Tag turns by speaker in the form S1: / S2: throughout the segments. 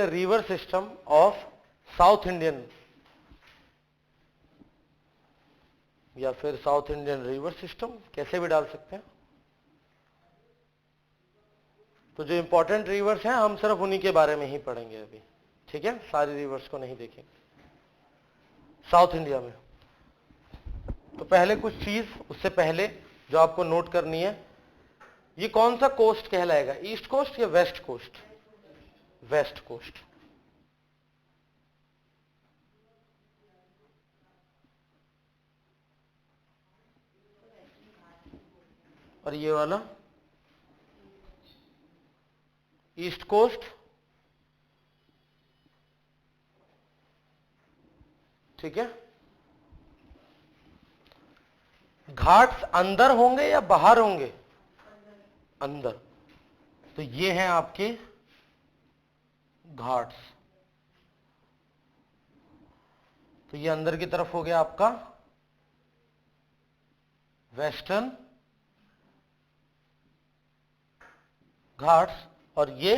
S1: a river system of South Indian, या फिर south Indian river system, कैसे भी डाल सकते हैं। तो जो इंपॉर्टेंट रिवर्स हैं हम सिर्फ उन्हीं के बारे में ही पढ़ेंगे अभी, ठीक है, सारी रिवर्स को नहीं देखेंगे साउथ इंडिया में। तो पहले कुछ चीज, उससे पहले जो आपको नोट करनी है, ये कौन सा कोस्ट कहलाएगा, ईस्ट कोस्ट या वेस्ट कोस्ट? West coast. और ये वाला ईस्ट कोस्ट, ठीक है। घाट्स अंदर होंगे या बाहर होंगे? अंदर। तो ये हैं आपके घाट्स, तो ये अंदर की तरफ हो गया आपका वेस्टर्न घाट्स, और ये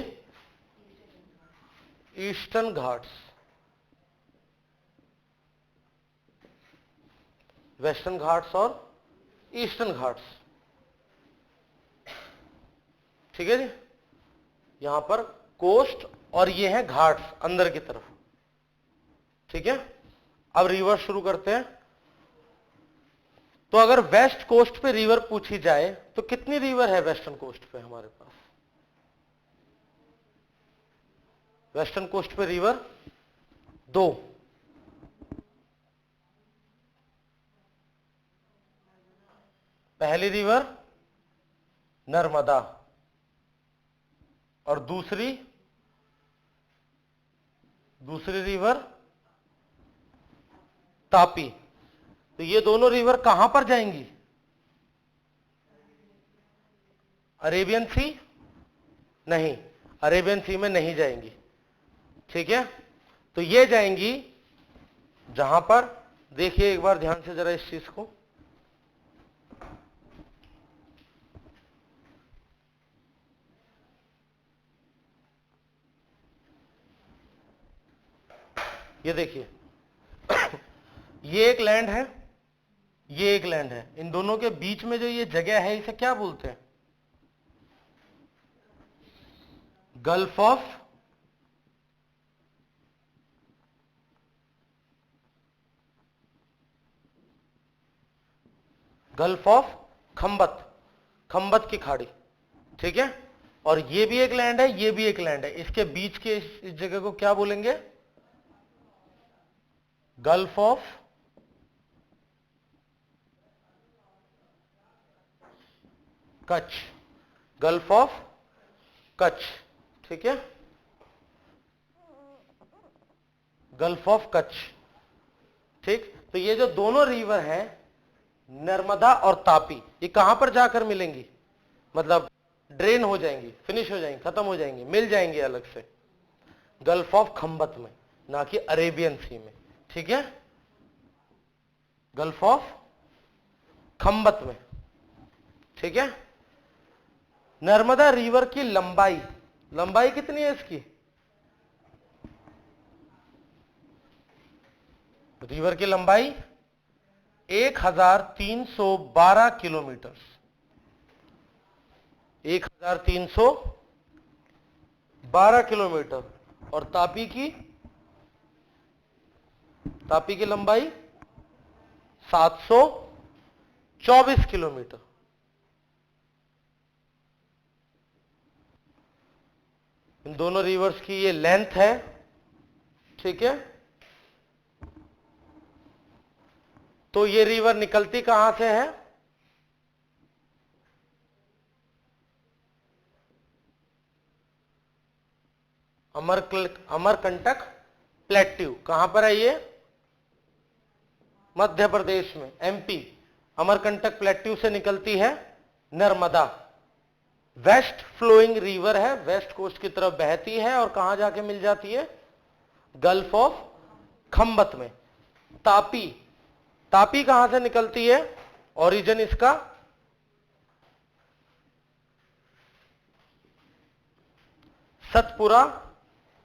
S1: ईस्टर्न घाट्स, वेस्टर्न घाट्स और ईस्टर्न घाट्स, ठीक है जी। यहां पर कोस्ट और ये है घाट्स अंदर की तरफ, ठीक है। अब रिवर शुरू करते हैं। तो अगर वेस्ट कोस्ट पे रिवर पूछी जाए तो कितनी रिवर है वेस्टर्न कोस्ट पे हमारे पास? वेस्टर्न कोस्ट पे रिवर 2। पहली रिवर नर्मदा और दूसरी रिवर तापी। तो ये दोनों रिवर कहां पर जाएंगी? अरेबियन सी? नहीं, अरेबियन सी में नहीं जाएंगी, ठीक है। तो ये जाएंगी जहां पर, देखिए एक बार ध्यान से जरा इस चीज को, ये देखिए ये एक लैंड है, ये एक लैंड है, इन दोनों के बीच में जो ये जगह है इसे क्या बोलते हैं? गल्फ ऑफ खंबत, खंबत की खाड़ी, ठीक है। और ये भी एक लैंड है, ये भी एक लैंड है, इसके बीच के इस जगह को क्या बोलेंगे? Gulf of Kutch, gulf of Kutch, ठीक है, गल्फ ऑफ कच्छ, ठीक। तो ये जो दोनों रिवर हैं नर्मदा और तापी, ये कहां पर जाकर मिलेंगी, मतलब ड्रेन हो जाएंगी, फिनिश हो जाएंगी, खत्म हो जाएंगी, मिल जाएंगी अलग से गल्फ ऑफ खंबत में, ना कि अरेबियन सी में, ठीक है, गल्फ ऑफ खंबत में, ठीक है। नर्मदा रिवर की लंबाई, लंबाई कितनी है इसकी? रिवर की लंबाई 1312 किलोमीटर, 1312 किलोमीटर। और तापी की लंबाई 724 किलोमीटर। इन दोनों रिवर्स की ये लेंथ है, ठीक है। तो ये रिवर निकलती कहां से है? अमरकंटक प्लेट्यू, कहां पर है ये? मध्य प्रदेश में, एमपी। अमरकंटक प्लेट्यू से निकलती है नर्मदा, वेस्ट फ्लोइंग रिवर है, वेस्ट कोस्ट की तरफ बहती है और कहां जाके मिल जाती है? गल्फ ऑफ खंबत में। तापी कहां से निकलती है? ओरिजिन इसका सतपुरा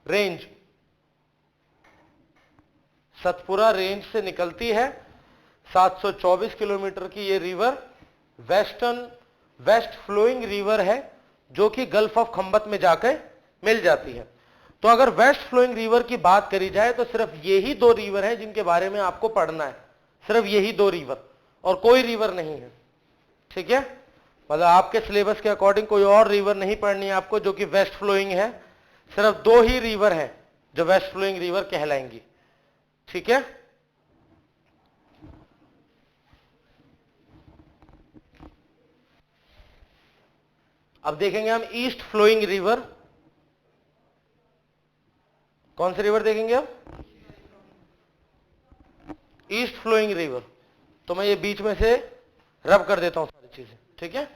S1: रेंज, सतपुरा रेंज से निकलती है 724 किलोमीटर की ये रिवर वेस्ट फ्लोइंग रिवर है, जो कि गल्फ ऑफ खंबत में जाकर मिल जाती है। तो अगर वेस्ट फ्लोइंग रिवर की बात करी जाए तो सिर्फ यही दो रिवर है जिनके बारे में आपको पढ़ना है, सिर्फ यही दो रिवर, और कोई रिवर नहीं है। ठीक है, मतलब आपके सिलेबस के अकॉर्डिंग कोई और रिवर नहीं पढ़नी है आपको जो कि वेस्ट फ्लोइंग है, सिर्फ दो ही रिवर हैं जो वेस्ट फ्लोइंग रिवर कहलाएंगी। ठीक है, अब देखेंगे हम ईस्ट फ्लोइंग रिवर। कौन सी रिवर देखेंगे हम? East flowing river. तो मैं ये बीच में से रब कर देता हूं सारी चीजें। ठीक है,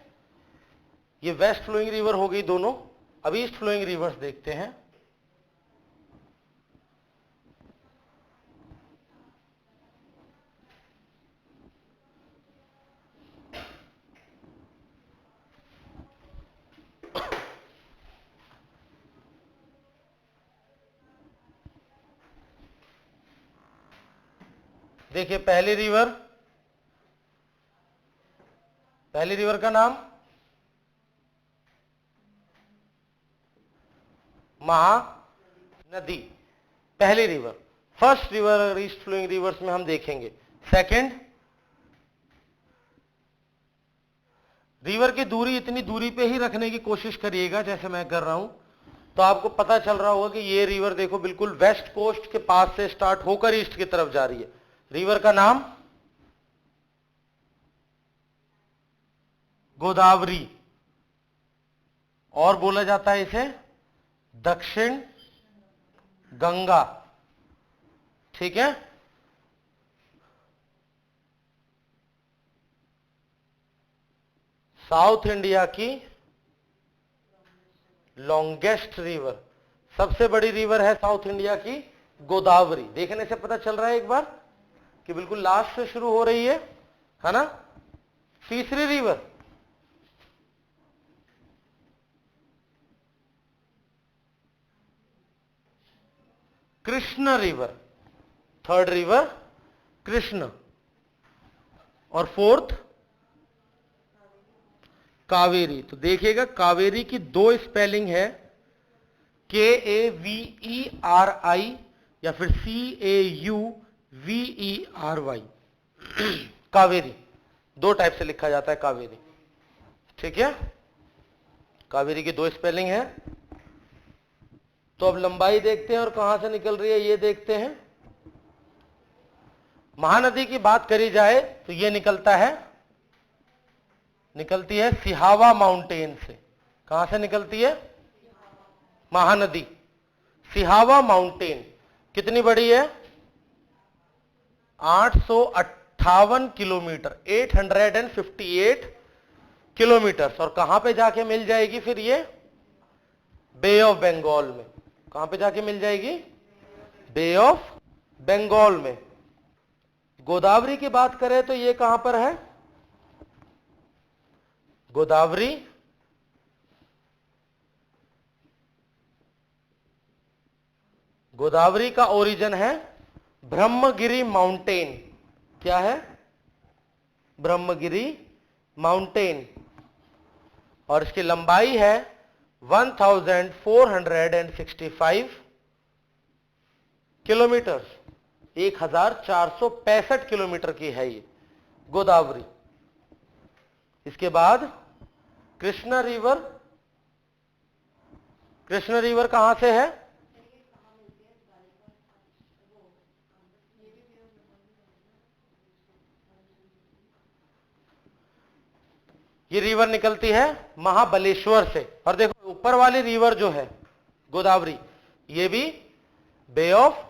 S1: ये वेस्ट फ्लोइंग रिवर हो गई दोनों। अब ईस्ट फ्लोइंग रिवर्स देखते हैं। देखिए पहली रिवर का नाम महानदी, पहली river. First river east flowing rivers में हम देखेंगे। सेकंड, रिवर की दूरी इतनी दूरी पे ही रखने की कोशिश करिएगा जैसे मैं कर रहा हूं, तो आपको पता चल रहा होगा कि ये रिवर देखो बिल्कुल वेस्ट कोस्ट के पास से स्टार्ट होकर ईस्ट की तरफ जा रही है। रिवर का नाम गोदावरी, और बोला जाता है इसे दक्षिण गंगा। ठीक है, साउथ इंडिया की लॉन्गेस्ट रिवर, सबसे बड़ी रिवर है साउथ इंडिया की गोदावरी। देखने से पता चल रहा है एक बार कि बिल्कुल लास्ट से शुरू हो रही है ना। तीसरी river Krishna river, third river Krishna, और फोर्थ कावेरी। तो देखिएगा कावेरी की दो स्पेलिंग है, KAVERI या फिर CAUVERY। कावेरी दो टाइप से लिखा जाता है कावेरी। ठीक है, कावेरी की दो स्पेलिंग है। तो अब लंबाई देखते हैं और कहां से निकल रही है ये देखते हैं। महानदी की बात करी जाए तो ये निकलती है सिहावा माउंटेन से। कहां से निकलती है? महानदी सिहावा माउंटेन। कितनी बड़ी है? 858 किलोमीटर, 858 किलोमीटर। और कहां पे जाके मिल जाएगी फिर ये? बे ऑफ बंगाल में। कहां पे जाके मिल जाएगी? बे ऑफ बंगाल में। गोदावरी की बात करें तो ये कहां पर है? गोदावरी का ओरिजिन है ब्रह्मगिरी माउंटेन। क्या है? ब्रह्मगिरी माउंटेन। और इसकी लंबाई है 1465 किलोमीटर, 1465 किलोमीटर की है ये गोदावरी। इसके बाद कृष्णा रिवर कहां से है? ये रिवर निकलती है महाबलेश्वर से। और देखो ऊपर वाली रिवर जो है गोदावरी, ये भी बे ऑफ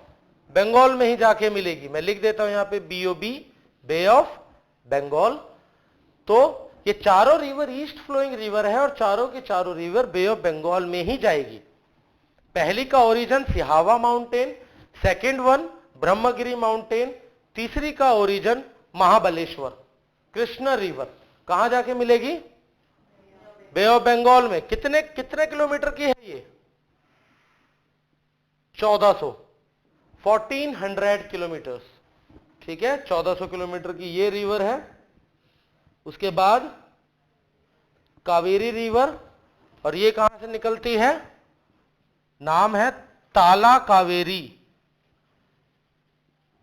S1: बंगाल में ही जाके मिलेगी। मैं लिख देता हूं यहां पे BOB, बे ऑफ बंगाल। तो ये चारों रिवर ईस्ट फ्लोइंग रिवर है और चारों की चारों रिवर बे ऑफ बंगाल में ही जाएगी। पहली का origin Sihawa mountain, second one Brahmagiri mountain, तीसरी का ओरिजिन महाबलेश्वर। कृष्णा रिवर कहां जाके मिलेगी? बे ऑफ बंगाल में। कितने किलोमीटर की है ये? 1400, 1400 किलोमीटर, ठीक है, 1400 किलोमीटर की ये रिवर है। उसके बाद कावेरी रिवर, और ये कहां से निकलती है, नाम है ताला कावेरी।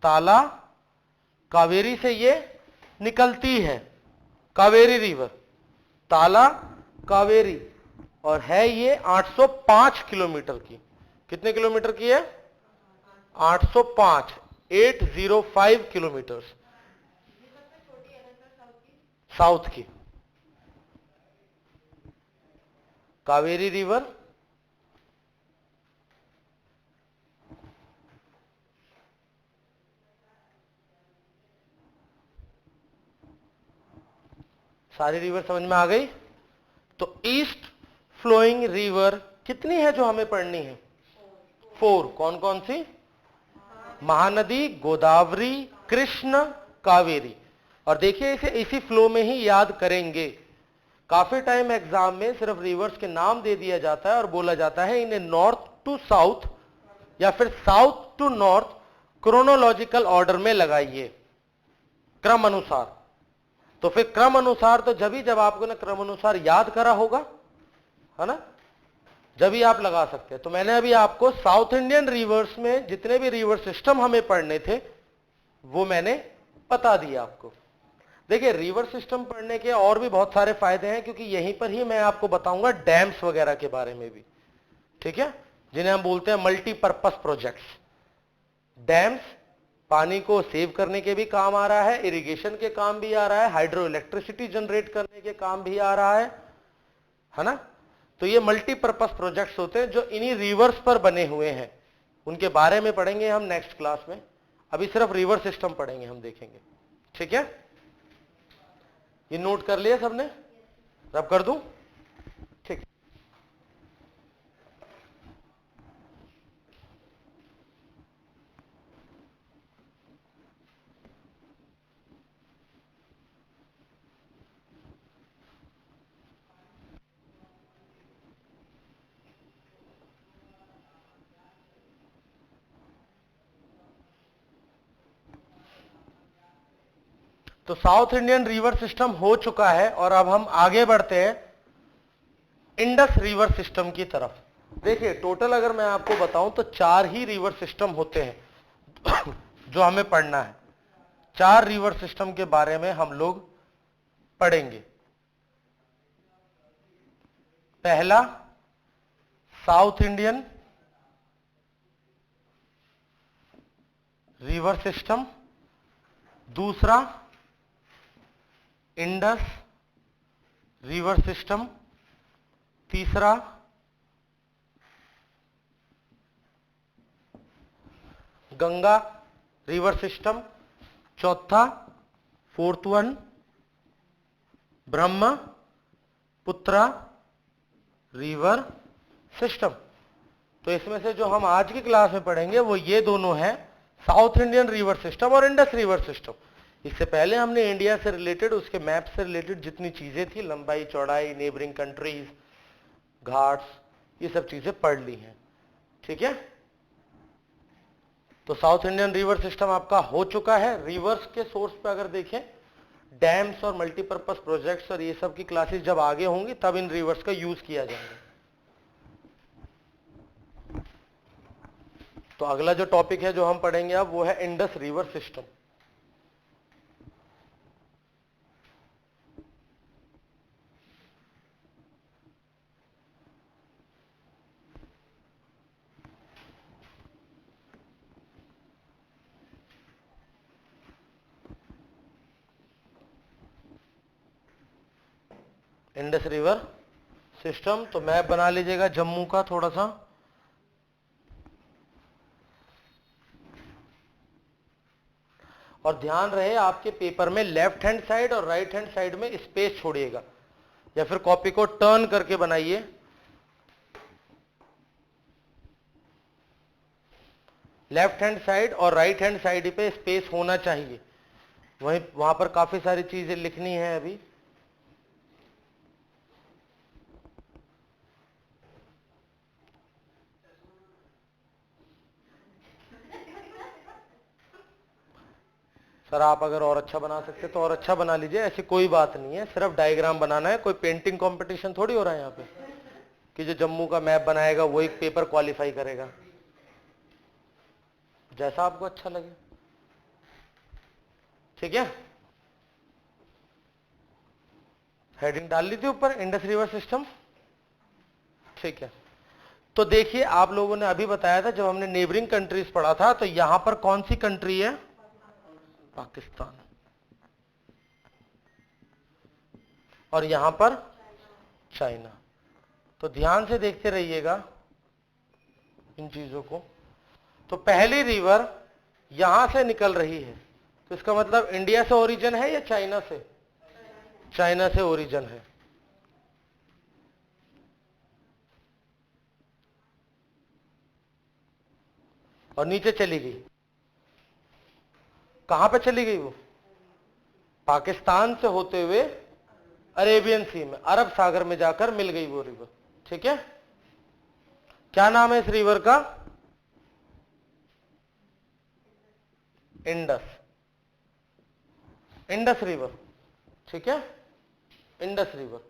S1: ताला कावेरी से ये निकलती है, कावेरी रिवर, ताला कावेरी, और है ये 805 किलोमीटर की। कितने किलोमीटर की है, 805, 805 किलोमीटर साउथ की कावेरी रिवर। सारी रिवर समझ में आ गई। तो ईस्ट फ्लोइंग रिवर कितनी है जो हमें पढ़नी है, 4। कौन कौन सी, महानदी, गोदावरी, कृष्ण, कावेरी। और देखिए इसे इसी फ्लो में ही याद करेंगे। काफी टाइम एग्जाम में सिर्फ रिवर्स के नाम दे दिया जाता है और बोला जाता है इन्हें नॉर्थ टू साउथ या फिर south to north chronological order में लगाइए, क्रम अनुसार। तो फिर क्रम अनुसार तो जब आपको ना क्रम अनुसार याद करा होगा, है ना, जब ही आप लगा सकते हैं। तो मैंने अभी आपको साउथ इंडियन रिवर्स में जितने भी रिवर सिस्टम हमें पढ़ने थे वो मैंने बता दिया आपको। देखिए रिवर सिस्टम पढ़ने के और भी बहुत सारे फायदे हैं, क्योंकि यहीं पर ही मैं आपको बताऊंगा डैम्स वगैरह के बारे में भी, ठीक है, जिन्हें हम बोलते हैं मल्टीपर्पस प्रोजेक्ट्स। डैम्स पानी को सेव करने के भी काम आ रहा है, इरिगेशन के काम भी आ रहा है, हाइड्रो इलेक्ट्रिसिटी जनरेट करने के काम भी आ रहा है ना। तो ये मल्टीपर्पस प्रोजेक्ट्स होते हैं जो इन्हीं रिवर्स पर बने हुए हैं। उनके बारे में पढ़ेंगे हम नेक्स्ट क्लास में, अभी सिर्फ रिवर सिस्टम पढ़ेंगे, हम देखेंगे, ठीक है। ये नोट कर लिया सबने, रब कर दूं, ठीक। तो साउथ इंडियन रिवर सिस्टम हो चुका है और अब हम आगे बढ़ते हैं इंडस रिवर सिस्टम की तरफ। देखिए टोटल अगर मैं आपको बताऊं तो 4 ही रिवर सिस्टम होते हैं जो हमें पढ़ना है। 4 रिवर सिस्टम के बारे में हम लोग पढ़ेंगे। पहला साउथ इंडियन रिवर सिस्टम, दूसरा इंडस रिवर सिस्टम, तीसरा गंगा रिवर सिस्टम, चौथा fourth one Brahmaputra river system. तो इसमें से जो हम आज की क्लास में पढ़ेंगे वो ये दोनों हैं, साउथ इंडियन रिवर सिस्टम और इंडस रिवर सिस्टम। इससे पहले हमने इंडिया से रिलेटेड, उसके मैप से रिलेटेड जितनी चीजें थी, लंबाई चौड़ाई, नेबरिंग कंट्रीज, घाट्स, ये सब चीजें पढ़ ली हैं, ठीक है। तो साउथ इंडियन रिवर सिस्टम आपका हो चुका है। रिवर्स के सोर्स पे अगर देखें, डैम्स और मल्टीपर्पज प्रोजेक्ट्स और ये सब की क्लासेस जब आगे होंगी तब इन रिवर्स का यूज किया जाएगा। तो अगला जो टॉपिक है जो हम पढ़ेंगे अब वो है Indus river system. Indus river system, तो मैप बना लीजिएगा जम्मू का थोड़ा सा। और ध्यान रहे आपके पेपर में लेफ्ट हैंड साइड और राइट हैंड साइड में स्पेस छोड़िएगा, या फिर कॉपी को टर्न करके बनाइए। लेफ्ट हैंड साइड और राइट हैंड साइड पे स्पेस होना चाहिए, वहां पर काफी सारी चीजें लिखनी है अभी। सर आप अगर और अच्छा बना सकते तो और अच्छा बना लीजिए, ऐसी कोई बात नहीं है, सिर्फ डायग्राम बनाना है। कोई पेंटिंग कंपटीशन थोड़ी हो रहा है यहाँ पे कि जो जम्मू का मैप बनाएगा वो एक पेपर क्वालिफाई करेगा। जैसा आपको अच्छा लगे, ठीक है। हेडिंग डाल ली थी ऊपर, इंडस रिवर सिस्टम, ठीक है। तो देखिए आप लोगों ने अभी बताया था जब हमने नेबरिंग कंट्रीज पढ़ा था, तो यहां पर कौन सी कंट्री है? पाकिस्तान। और यहां पर चाइना। तो ध्यान से देखते रहिएगा इन चीजों को। तो पहली रिवर यहां से निकल रही है, तो इसका मतलब इंडिया से ओरिजिन है या चाइना से? चाइना से ओरिजिन है। और नीचे चली गई, कहां पे चली गई वो? पाकिस्तान से होते हुए अरेबियन सी में, अरब सागर में जाकर मिल गई वो रिवर, ठीक है। क्या नाम है इस रिवर का? इंडस, इंडस रिवर, ठीक है, इंडस रिवर।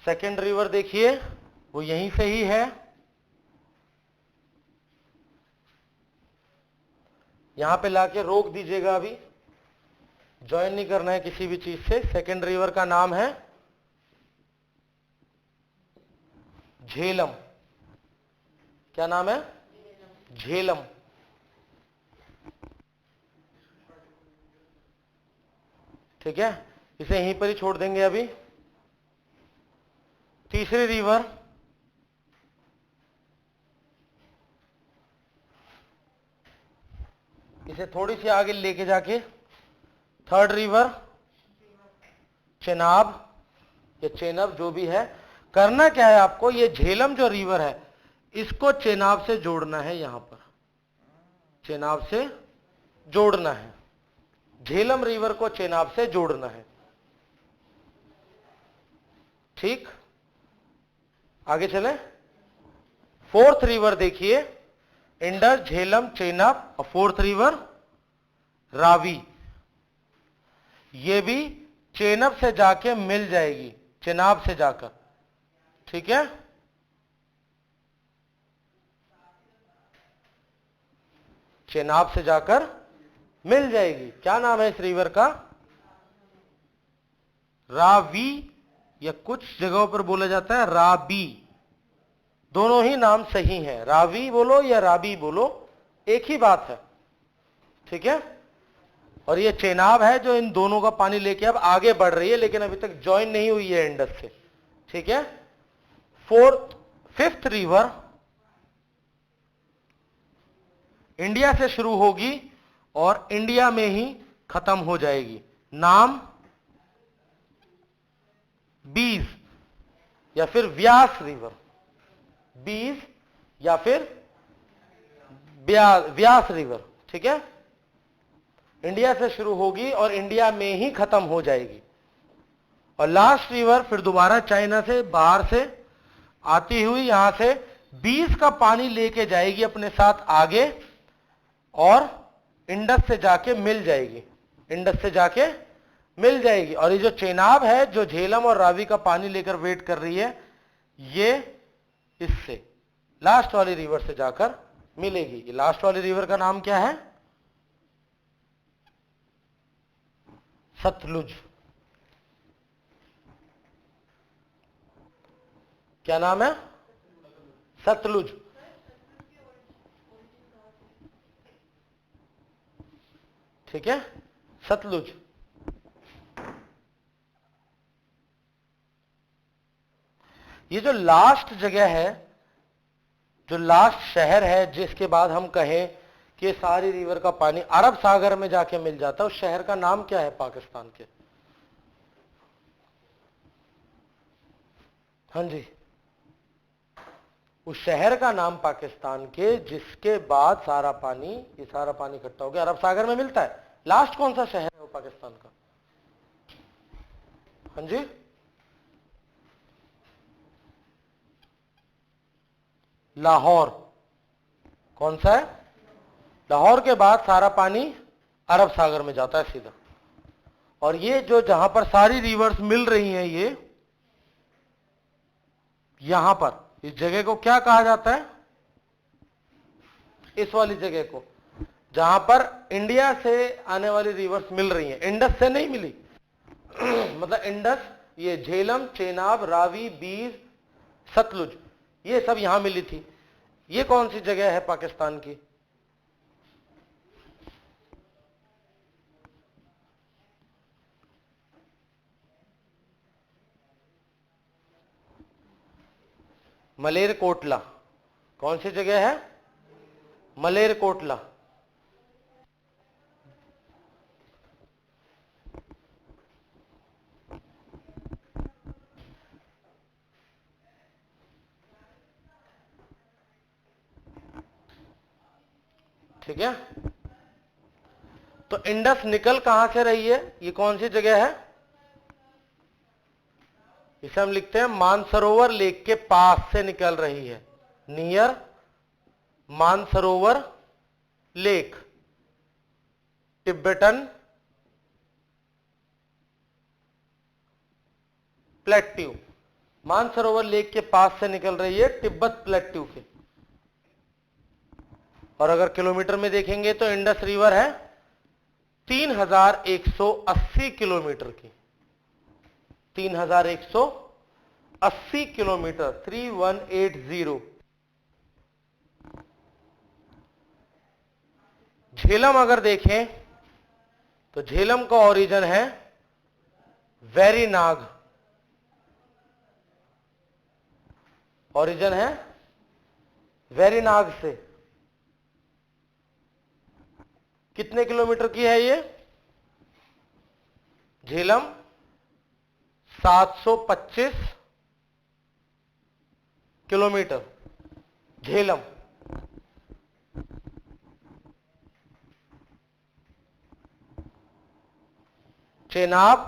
S1: सेकेंड रिवर देखिए वो यहीं से ही है, यहां पे लाके रोक दीजिएगा, अभी ज्वाइन नहीं करना है किसी भी चीज से। सेकेंड रिवर का नाम है झेलम। क्या नाम है? झेलम, ठीक है, इसे यहीं पर ही छोड़ देंगे अभी। तीसरी रिवर इसे थोड़ी सी आगे लेके जाके, थर्ड रिवर चेनाब या चेनब जो भी है। करना क्या है आपको, ये झेलम जो रिवर है इसको चेनाब से जोड़ना है, यहां पर चेनाब से जोड़ना है, झेलम रिवर को चेनाब से जोड़ना है, ठीक। आगे चले, फोर्थ रिवर देखिए, इंडस, झेलम, चेनाब, और फोर्थ रिवर रावी। ये भी चेनाब से जाके मिल जाएगी, चेनाब से जाकर, ठीक है। चेनाब से जाकर मिल जाएगी। क्या नाम है इस रिवर का? रावी, या कुछ जगहों पर बोला जाता है राबी। दोनों ही नाम सही हैं, रावी बोलो या राबी बोलो, एक ही बात है, ठीक है। और ये चेनाब है जो इन दोनों का पानी लेके अब आगे बढ़ रही है, लेकिन अभी तक ज्वाइन नहीं हुई है इंडस से, ठीक है। फिफ्थ रिवर इंडिया से शुरू होगी और इंडिया में ही खत्म हो जाएगी। नाम बीज या फिर व्यास रिवर, बीज या फिर व्यास रिवर, ठीक है। इंडिया से शुरू होगी और इंडिया में ही खत्म हो जाएगी। और लास्ट रिवर फिर दोबारा चाइना से बाहर से आती हुई यहां से 20 का पानी लेके जाएगी अपने साथ आगे, और इंडस से जाके मिल जाएगी, इंडस से जाके मिल जाएगी। और ये जो चेनाब है जो झेलम और रावी का पानी लेकर वेट कर रही है, ये इससे लास्ट वाली रिवर से जाकर मिलेगी। ये लास्ट वाली रिवर का नाम क्या है? सतलुज। क्या नाम है? सतलुज, ठीक है, सतलुज। ये जो लास्ट जगह है, जो लास्ट शहर है जिसके बाद हम कहें कि सारी रिवर का पानी अरब सागर में जाके मिल जाता है, उस शहर का नाम क्या है पाकिस्तान के? हाँ जी, उस शहर का नाम पाकिस्तान के जिसके बाद सारा पानी, ये सारा पानी इकट्ठा हो गया अरब सागर में मिलता है, लास्ट कौन सा शहर है वो पाकिस्तान का? हाँ जी, लाहौर, कौन सा है, लाहौर के बाद सारा पानी अरब सागर में जाता है सीधा। और ये जो जहां पर सारी रिवर्स मिल रही हैं, ये यहां पर इस जगह को क्या कहा जाता है, इस वाली जगह को जहां पर इंडिया से आने वाली रिवर्स मिल रही हैं, इंडस से नहीं मिली मतलब इंडस, ये झेलम, चेनाब, रावी, बीर, सतलुज, ये सब यहां मिली थी। ये कौन सी जगह है पाकिस्तान की, मलेरकोटला, कौन सी जगह है, मलेरकोटला। ठीक है, तो इंडस निकल कहां से रही है, ये कौन सी जगह है, इसे हम लिखते हैं मानसरोवर लेक के पास से निकल रही है, near Mansarovar lake, Tibetan plateau, Mansarovar lake के पास से निकल रही है, तिब्बत प्लेट्यू के। और अगर किलोमीटर में देखेंगे तो इंडस रिवर है 3180 किलोमीटर की, 3180 किलोमीटर, 3180। झेलम अगर देखें तो झेलम का ओरिजिन है वेरीनाग, ओरिजिन है वेरीनाग से। कितने किलोमीटर की है ये झेलम, 725 किलोमीटर झेलम। चेनाब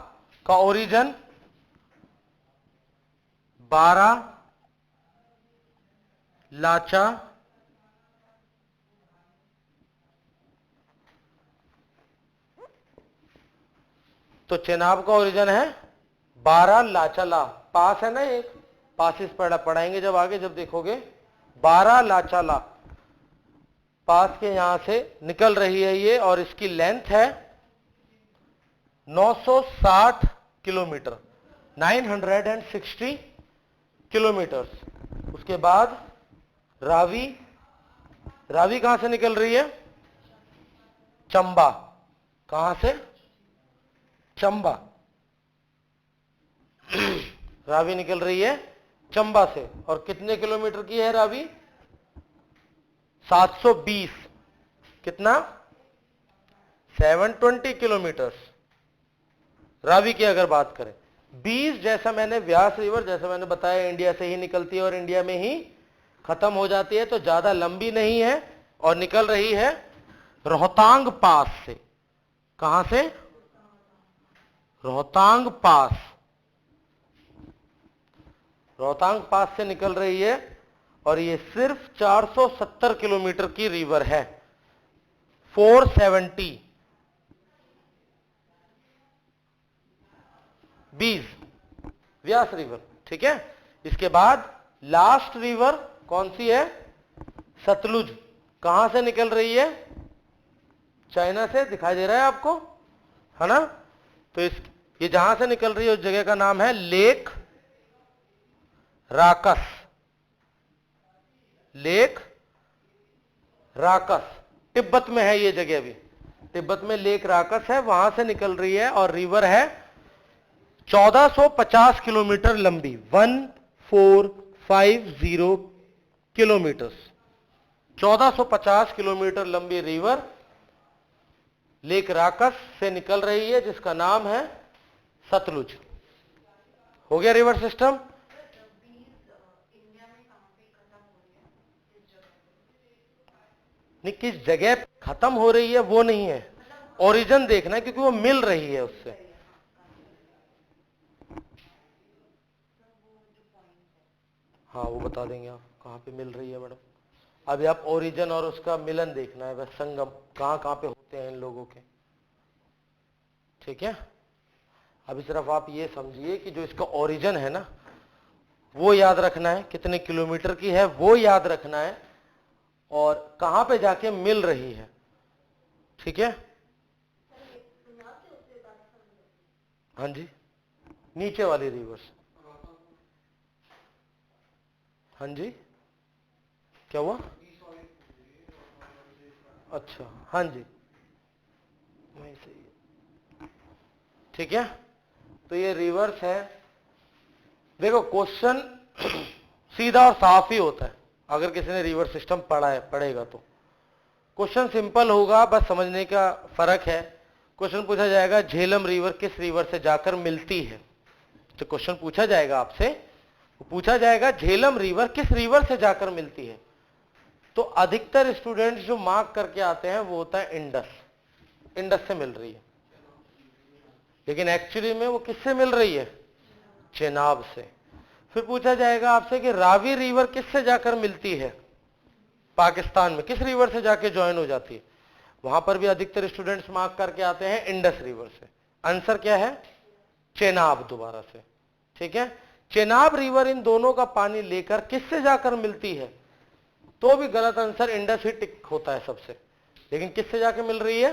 S1: का ओरिजिन 12 लाचा, तो चेनाब का ओरिजिन है 12 लाचाला, पास है ना, एक पासिस पढ़ाएंगे जब आगे, जब देखोगे 12 लाचाला पास के यहां से निकल रही है ये, और इसकी लेंथ है 960 किलोमीटर, 960 किलोमीटर्स। उसके बाद रावी, रावी कहां से निकल रही है, चंबा, कहां से, चंबा रावी निकल रही है चंबा से। और कितने किलोमीटर की है रावी, 720, कितना, 720 किलोमीटर्स रावी की अगर बात करें। 20 जैसा मैंने व्यास रिवर, जैसा मैंने बताया इंडिया से ही निकलती है और इंडिया में ही खत्म हो जाती है, तो ज्यादा लंबी नहीं है और निकल रही है रोहतांग पास से। कहां से, रोहतांग पास, रोहतांग पास से निकल रही है, और ये सिर्फ 470 किलोमीटर की रिवर है, 470। 20 व्यास रिवर, ठीक है। इसके बाद लास्ट रिवर कौन सी है, सतलुज, कहां से निकल रही है, चाइना से, दिखाई दे रहा है आपको, है ना। तो ये जहां से निकल रही है उस जगह का नाम है लेक राकस, लेक राकस, तिब्बत में है ये जगह भी, तिब्बत में लेक राकस है, वहां से निकल रही है, और रिवर है 1450 किलोमीटर लंबी, 1450 किलोमीटर, 1450 किलोमीटर लंबी रिवर लेक राकस से निकल रही है, जिसका नाम है सतलुज। हो गया रिवर सिस्टम। नहीं, किस जगह खत्म हो रही है वो नहीं है, ओरिजिन देखना है, क्योंकि वो मिल रही है उससे। हाँ वो बता देंगे आप कहाँ पे मिल रही है मैडम। अभी आप ओरिजिन और उसका मिलन देखना है, बस संगम कहाँ कहाँ पे होते हैं इन लोगों के, ठीक है। अभी सिर्फ आप ये समझिए कि जो इसका ओरिजिन है ना वो याद रखना है, कितने किलोमीटर की है वो याद रखना है, और कहां पे जाके मिल रही है, ठीक है। हाँ जी, नीचे वाली रिवर्स। हाँ जी, क्या हुआ? अच्छा, हाँ जी, नहीं सही है, ठीक है। तो ये रिवर्स है। देखो क्वेश्चन सीधा और साफ ही होता है अगर किसी ने रिवर्स सिस्टम पढ़ा है, पढ़ेगा तो। क्वेश्चन सिंपल होगा, बस समझने का फर्क है। क्वेश्चन पूछा जाएगा झेलम रिवर किस रिवर से जाकर मिलती है, तो क्वेश्चन पूछा जाएगा आपसे, पूछा जाएगा झेलम रिवर किस रिवर से जाकर मिलती है, तो अधिकतर स्टूडेंट्स जो मार्क करके आते हैं वो होता है इंडस, इंडस से मिल रही है। लेकिन एक्चुअली में वो किससे मिल रही है? चेनाब से। फिर पूछा जाएगा आपसे कि रावी रिवर किससे जाकर मिलती है, पाकिस्तान में किस रिवर से जाके ज्वाइन हो जाती है, वहां पर भी अधिकतर स्टूडेंट्स मार्क करके आते हैं इंडस रिवर से। आंसर क्या है? चेनाब दोबारा से, ठीक है। चेनाब रिवर इन दोनों का पानी लेकर किससे जाकर मिलती है, तो भी गलत आंसर, इंडस ही टिक होता है सबसे। लेकिन किससे जाकर मिल रही है?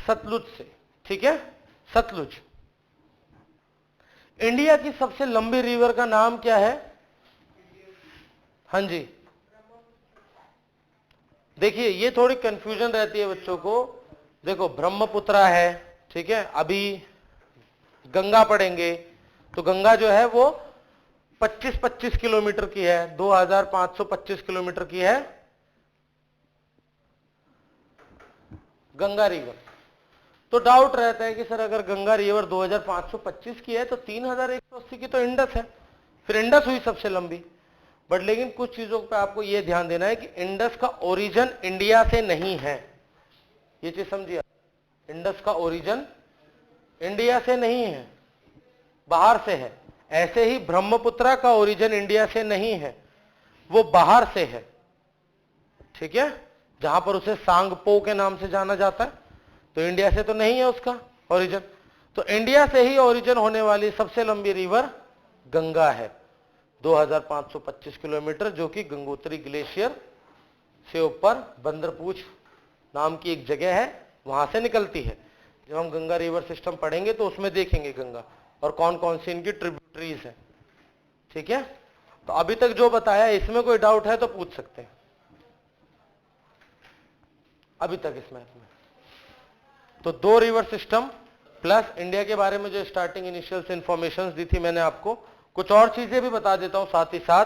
S1: सतलुज से, ठीक है, सतलुज। इंडिया की सबसे लंबी रिवर का नाम क्या है? हाँ जी, देखिए ये थोड़ी कंफ्यूजन रहती है बच्चों को। देखो ब्रह्मपुत्रा है, ठीक है, अभी गंगा पढ़ेंगे तो गंगा जो है वो 25-25 किलोमीटर की है, 2525 किलोमीटर की है गंगा रिवर। तो डाउट रहता है कि सर अगर गंगा रिवर 2525 की है तो 3180 की तो इंडस है, फिर इंडस हुई सबसे लंबी। बट लेकिन कुछ चीजों पे आपको यह ध्यान देना है कि इंडस का ओरिजिन इंडिया से नहीं है, ये चीज समझिए। इंडस का ओरिजिन इंडिया से नहीं है, बाहर से है। ऐसे ही ब्रह्मपुत्रा का ओरिजिन इंडिया से नहीं है, वो बाहर से है, ठीक है, जहां पर उसे सांगपो के नाम से जाना जाता है, तो इंडिया से तो नहीं है उसका ओरिजिन। तो इंडिया से ही ओरिजिन होने वाली सबसे लंबी रिवर गंगा है, 2525 किलोमीटर, जो कि गंगोत्री ग्लेशियर से ऊपर बंदरपूछ नाम की एक जगह है, वहां से निकलती है। जब हम गंगा रिवर सिस्टम पढ़ेंगे तो उसमें देखेंगे गंगा और कौन कौन सी इनकी ट्रिब्यूटरीज हैं, ठीक है। तो अभी तक जो बताया इसमें कोई डाउट है तो पूछ सकते हैं अभी तक इसमें। तो 2 रिवर सिस्टम प्लस इंडिया के बारे में जो स्टार्टिंग इनिशियल इंफॉर्मेशन दी थी मैंने आपको, कुछ और चीजें भी बता देता हूं साथ ही साथ।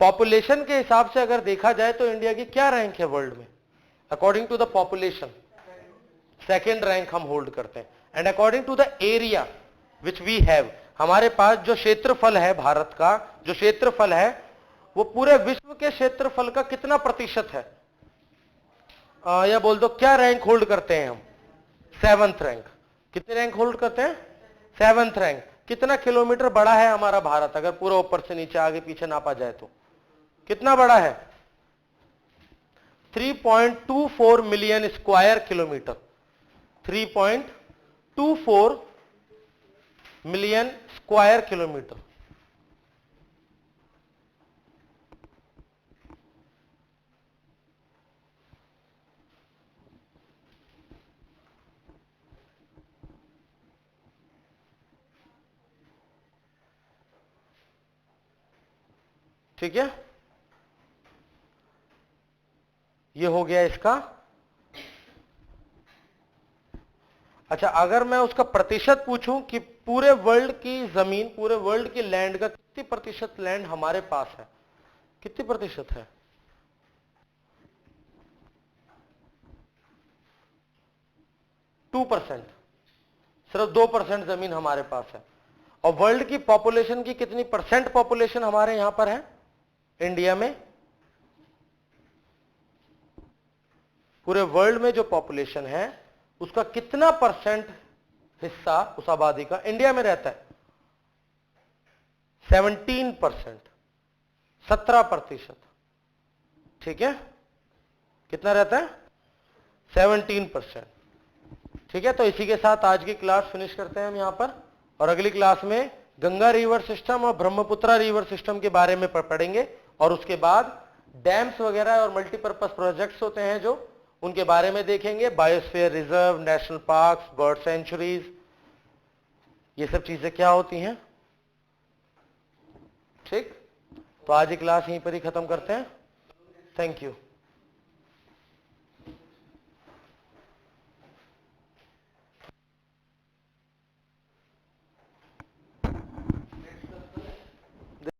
S1: पॉपुलेशन के हिसाब से अगर देखा जाए तो इंडिया की क्या रैंक है वर्ल्ड में? According to the population second rank हम होल्ड करते हैं। And according to the area which we have, हमारे पास जो क्षेत्रफल है भारत का, जो क्षेत्रफल है वो पूरे विश्व के क्षेत्रफल का कितना प्रतिशत है? या बोल दो क्या रैंक होल्ड करते हैं हम? 7th rank. कितने रैंक होल्ड करते हैं? 7th rank. कितना किलोमीटर बड़ा है हमारा भारत, अगर पूरा ऊपर से नीचे आगे पीछे नापा जाए तो कितना बड़ा है? 3.24 million square kilometre, 3.24 million square kilometre. ठीक है, ये हो गया इसका। अच्छा, अगर मैं उसका प्रतिशत पूछूं कि पूरे वर्ल्ड की जमीन, पूरे वर्ल्ड की लैंड का कितनी प्रतिशत लैंड हमारे पास है, कितनी प्रतिशत है? 2%, सिर्फ 2% जमीन हमारे पास है। और वर्ल्ड की पॉपुलेशन की कितनी परसेंट पॉपुलेशन हमारे यहां पर है इंडिया में? पूरे वर्ल्ड में जो पॉपुलेशन है उसका कितना परसेंट हिस्सा उस आबादी का इंडिया में रहता है? 17%, 17%, ठीक है, कितना रहता है 17%, ठीक है। तो इसी के साथ आज की क्लास फिनिश करते हैं हम यहां पर, और अगली क्लास में गंगा रिवर सिस्टम और ब्रह्मपुत्रा रिवर सिस्टम के बारे में पढ़ेंगे, और उसके बाद डैम्स वगैरह और मल्टीपर्पज प्रोजेक्ट्स होते हैं जो, उनके बारे में देखेंगे, biosphere reserve, national parks, bird sanctuaries, ये सब चीजें क्या होती हैं, ठीक। तो आज की क्लास यहीं पर ही खत्म करते हैं। Thank you.